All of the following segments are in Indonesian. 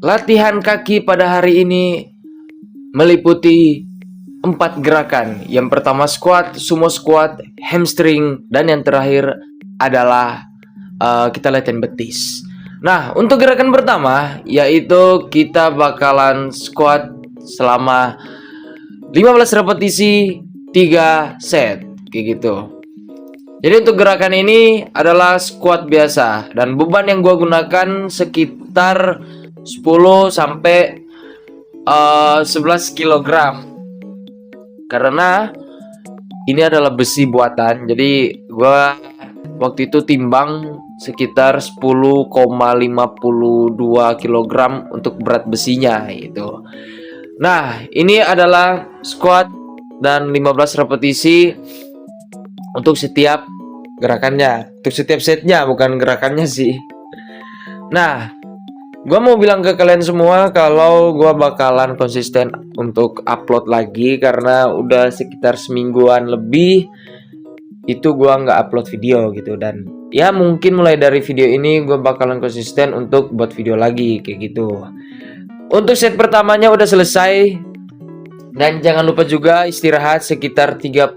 Latihan kaki pada hari ini meliputi 4 gerakan. Yang pertama squat, sumo squat, hamstring, dan yang terakhir adalah kita latihan betis. Nah, untuk gerakan pertama yaitu kita bakalan squat selama 15 repetisi 3 set kayak gitu. Jadi untuk gerakan ini adalah squat biasa dan beban yang gua gunakan sekitar 10 sampai 11 kg. Karena ini adalah besi buatan. Jadi gua waktu itu timbang sekitar 10,52 kg untuk berat besinya gitu. Nah, ini adalah squat dan 15 repetisi untuk setiap gerakannya, untuk setiap setnya, bukan gerakannya sih. Nah, gua mau bilang ke kalian semua kalau gua bakalan konsisten untuk upload lagi karena udah sekitar semingguan lebih itu gua nggak upload video gitu. Dan ya mungkin mulai dari video ini gua bakalan konsisten untuk buat video lagi kayak gitu. Untuk set pertamanya udah selesai. Dan jangan lupa juga istirahat sekitar 30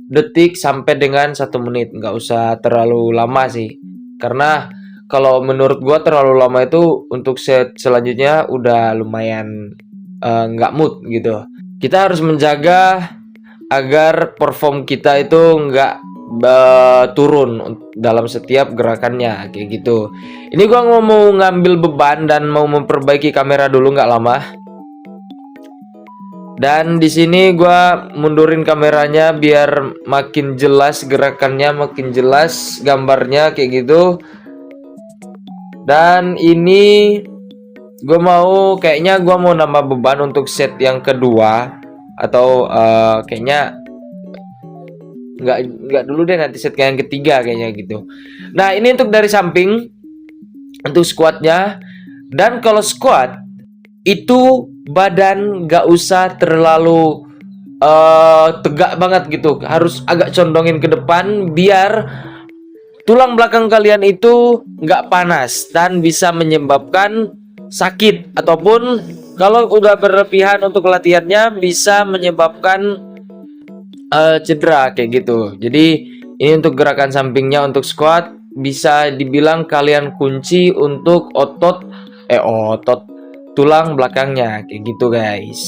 detik sampai dengan 1 menit. Nggak usah terlalu lama sih. Karena kalau menurut gua terlalu lama itu untuk set selanjutnya udah lumayan nggak mood gitu. Kita harus menjaga agar perform kita itu nggak turun dalam setiap gerakannya kayak gitu. Ini gua mau ngambil beban dan mau memperbaiki kamera dulu nggak lama. Dan di sini gua mundurin kameranya biar makin jelas gerakannya, makin jelas gambarnya kayak gitu. Dan ini gua kayaknya gua mau nambah beban untuk set yang kedua atau kayaknya nggak dulu deh, nanti set yang ketiga kayaknya gitu. Nah, ini untuk dari samping untuk squatnya. Dan kalau squat itu badan nggak usah terlalu tegak banget gitu, harus agak condongin ke depan biar tulang belakang kalian itu nggak panas dan bisa menyebabkan sakit, ataupun kalau udah berlebihan untuk latihannya bisa menyebabkan cedera kayak gitu. Jadi ini untuk gerakan sampingnya untuk squat bisa dibilang kalian kunci untuk otot tulang belakangnya kayak gitu guys.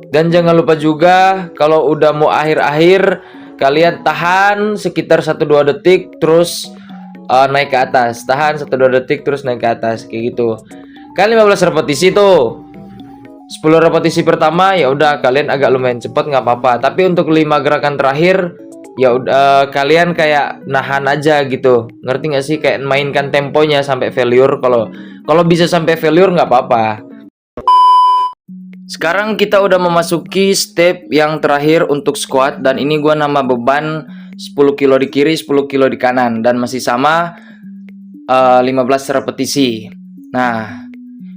Dan jangan lupa juga kalau udah mau akhir-akhir kalian tahan sekitar 1-2 detik terus naik ke atas, tahan 1-2 detik terus naik ke atas kayak gitu. Kalian 15 repetisi tuh. 10 repetisi pertama ya udah kalian agak lumayan cepet nggak apa-apa, tapi untuk 5 gerakan terakhir ya udah kalian kayak nahan aja gitu. Ngerti nggak sih, kayak mainkan temponya sampai failure. Kalau bisa sampai failure nggak apa-apa. Sekarang kita udah memasuki step yang terakhir untuk squat, dan ini gua nambah beban 10 kilo di kiri, 10 kilo di kanan, dan masih sama 15 repetisi. Nah,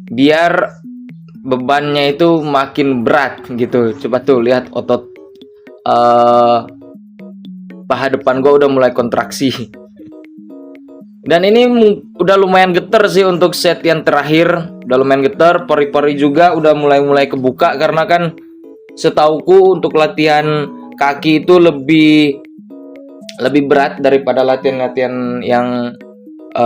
biar bebannya itu makin berat gitu. Coba tuh lihat otot paha depan gua udah mulai kontraksi. Dan ini udah lumayan getar sih untuk set yang terakhir. Udah lumayan getar, pori-pori juga udah mulai kebuka karena kan setauku untuk latihan kaki itu lebih berat daripada latihan-latihan yang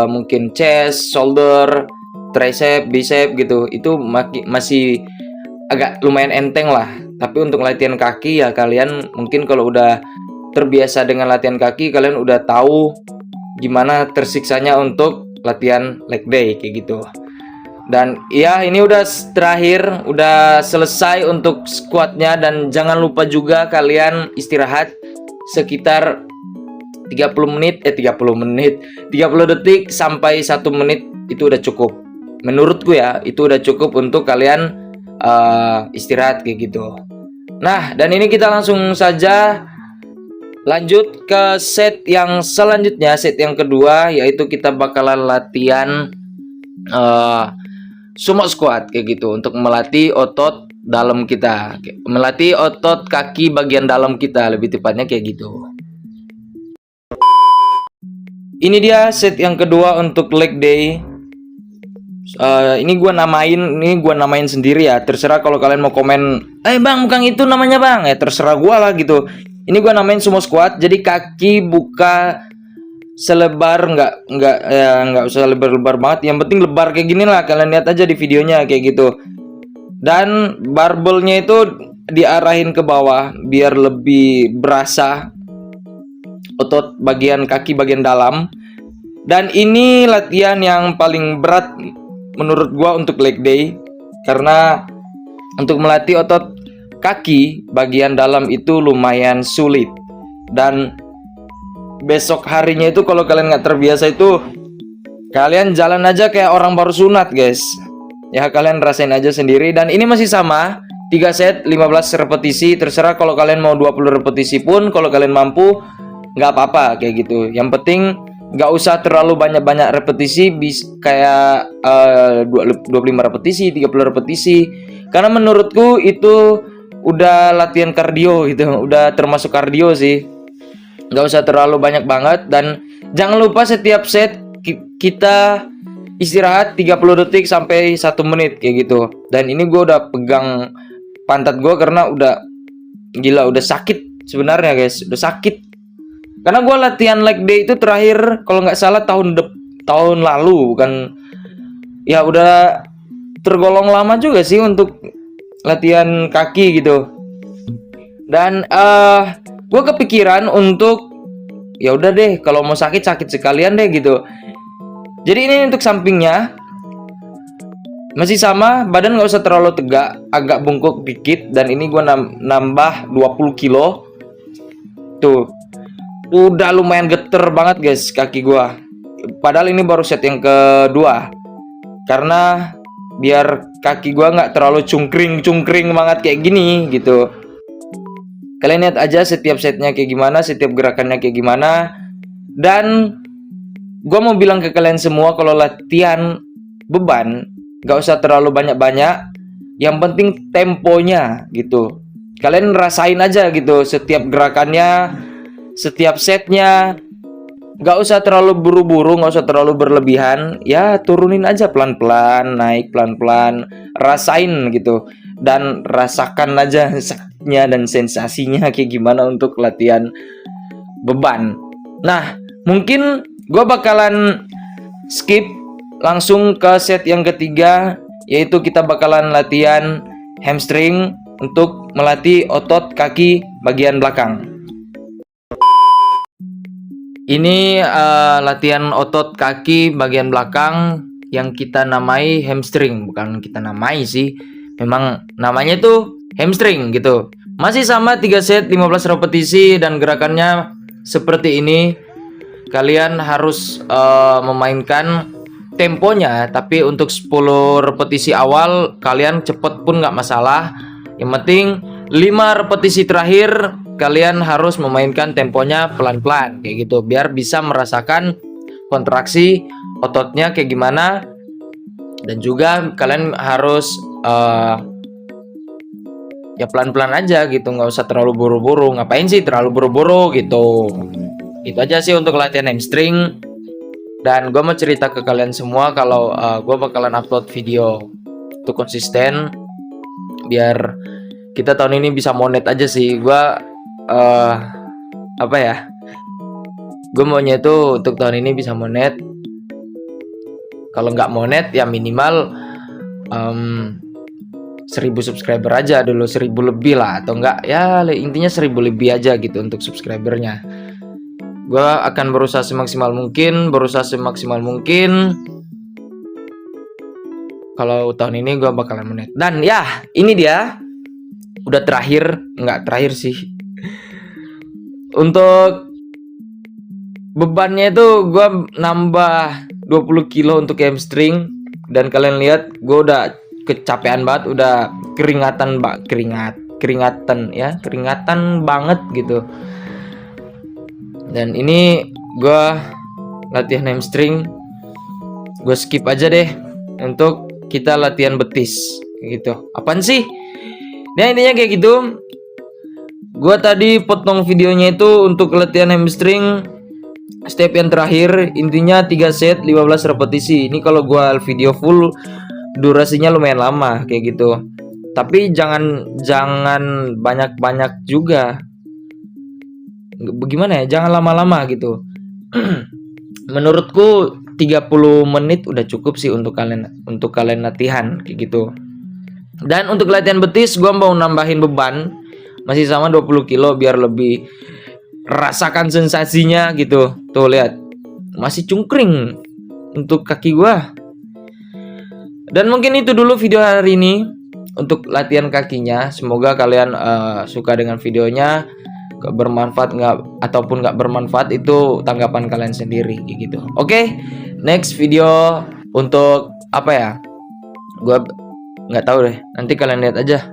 mungkin chest, shoulder, tricep, bicep gitu. Itu masih agak lumayan enteng lah. Tapi untuk latihan kaki ya kalian mungkin kalau udah terbiasa dengan latihan kaki, kalian udah tahu gimana tersiksanya untuk latihan leg day kayak gitu. Dan ya ini udah terakhir, udah selesai untuk squatnya. Dan jangan lupa juga kalian istirahat sekitar 30 detik sampai 1 menit. Itu udah cukup menurutku ya, itu udah cukup untuk kalian istirahat kayak gitu. Nah, dan ini kita langsung saja lanjut ke set yang selanjutnya, set yang kedua, yaitu kita bakalan latihan sumo squat kayak gitu, untuk melatih otot dalam kita, melatih otot kaki bagian dalam kita, lebih tepatnya kayak gitu. Ini dia set yang kedua untuk leg day. Ini gua namain sendiri ya. Terserah kalau kalian mau komen, bang bukan itu namanya bang, ya terserah gua lah gitu. Ini gua namain sumo squat. Jadi kaki buka selebar, nggak usah lebar-lebar banget. Yang penting lebar kayak gini lah. Kalian lihat aja di videonya kayak gitu. Dan barbelnya itu diarahin ke bawah biar lebih berasa otot bagian kaki bagian dalam. Dan ini latihan yang paling berat menurut gua untuk leg day, karena untuk melatih otot kaki bagian dalam itu lumayan sulit. Dan besok harinya itu kalau kalian nggak terbiasa itu, kalian jalan aja kayak orang baru sunat guys. Ya kalian rasain aja sendiri. Dan ini masih sama 3 set 15 repetisi. Terserah kalau kalian mau 20 repetisi pun, kalau kalian mampu nggak apa-apa kayak gitu. Yang penting nggak usah terlalu banyak-banyak repetisi, kayak 25 repetisi, 30 repetisi. Karena menurutku itu udah latihan kardio gitu, udah termasuk kardio sih. Nggak usah terlalu banyak banget. Dan jangan lupa setiap set kita istirahat 30 detik sampai 1 menit kayak gitu. Dan ini gue udah pegang pantat gue karena udah gila, udah sakit sebenarnya guys, udah sakit. Karena gue latihan leg day itu terakhir kalau nggak salah tahun lalu, bukan ya, udah tergolong lama juga sih untuk latihan kaki gitu. Dan gue kepikiran untuk ya udah deh, kalau mau sakit sekalian deh gitu. Jadi ini untuk sampingnya masih sama, badan nggak usah terlalu tegak, agak bungkuk dikit. Dan ini gue nambah 20 kilo. Tuh, udah lumayan geter banget guys kaki gue. Padahal ini baru set yang kedua, karena biar kaki gue nggak terlalu cungkring banget kayak gini gitu. Kalian lihat aja setiap setnya kayak gimana, setiap gerakannya kayak gimana. Dan gue mau bilang ke kalian semua, kalau latihan beban gak usah terlalu banyak-banyak, yang penting temponya gitu. Kalian rasain aja gitu setiap gerakannya, setiap setnya. Gak usah terlalu buru-buru, gak usah terlalu berlebihan. Ya turunin aja pelan-pelan, naik pelan-pelan, rasain gitu. Dan rasakan aja sakitnya dan sensasinya kayak gimana untuk latihan beban. Nah, mungkin gue bakalan skip langsung ke set yang ketiga, yaitu kita bakalan latihan hamstring untuk melatih otot kaki bagian belakang. Ini latihan otot kaki bagian belakang yang kita namai hamstring. Bukan kita namai sih, memang namanya itu hamstring gitu. Masih sama 3 set 15 repetisi dan gerakannya seperti ini. Kalian harus memainkan temponya, tapi untuk 10 repetisi awal kalian cepet pun nggak masalah. Yang penting 5 repetisi terakhir kalian harus memainkan temponya pelan-pelan kayak gitu, biar bisa merasakan kontraksi ototnya kayak gimana. Dan juga kalian harus ya pelan-pelan aja gitu, nggak usah terlalu buru-buru. Ngapain sih terlalu buru-buru gitu. Itu aja sih untuk latihan hamstring. Dan gue mau cerita ke kalian semua kalau gue bakalan upload video untuk konsisten, biar kita tahun ini bisa monet aja sih. Gue apa ya, gue maunya itu untuk tahun ini bisa monet. Kalau nggak monet ya minimal 1000 subscriber aja dulu, 1000 lebih lah, atau enggak ya intinya 1000 lebih aja gitu untuk subscribernya. Gue akan berusaha semaksimal mungkin, kalau tahun ini gue bakalan monet. Dan ya ini dia udah terakhir, nggak terakhir sih. Untuk bebannya itu gue nambah 20 kilo untuk hamstring. Dan kalian lihat gue udah kecapean banget, udah keringatan banget gitu. Dan ini gue latihan hamstring, gue skip aja deh untuk kita latihan betis gitu. Apaan sih? Nah intinya kayak gitu. Gue tadi potong videonya itu untuk latihan hamstring step yang terakhir, intinya 3 set 15 repetisi. Ini kalau gua video full durasinya lumayan lama kayak gitu. Tapi jangan banyak-banyak juga. Bagaimana ya? Jangan lama-lama gitu. Menurutku 30 menit udah cukup sih untuk kalian latihan kayak gitu. Dan untuk latihan betis gua mau nambahin beban masih sama 20 kilo biar lebih rasakan sensasinya gitu. Tuh lihat. Masih cungkring untuk kaki gua. Dan mungkin itu dulu video hari ini untuk latihan kakinya. Semoga kalian suka dengan videonya. Bermanfaat ataupun nggak bermanfaat itu tanggapan kalian sendiri gitu. Oke, next video untuk apa ya? Gua nggak tahu deh. Nanti kalian lihat aja.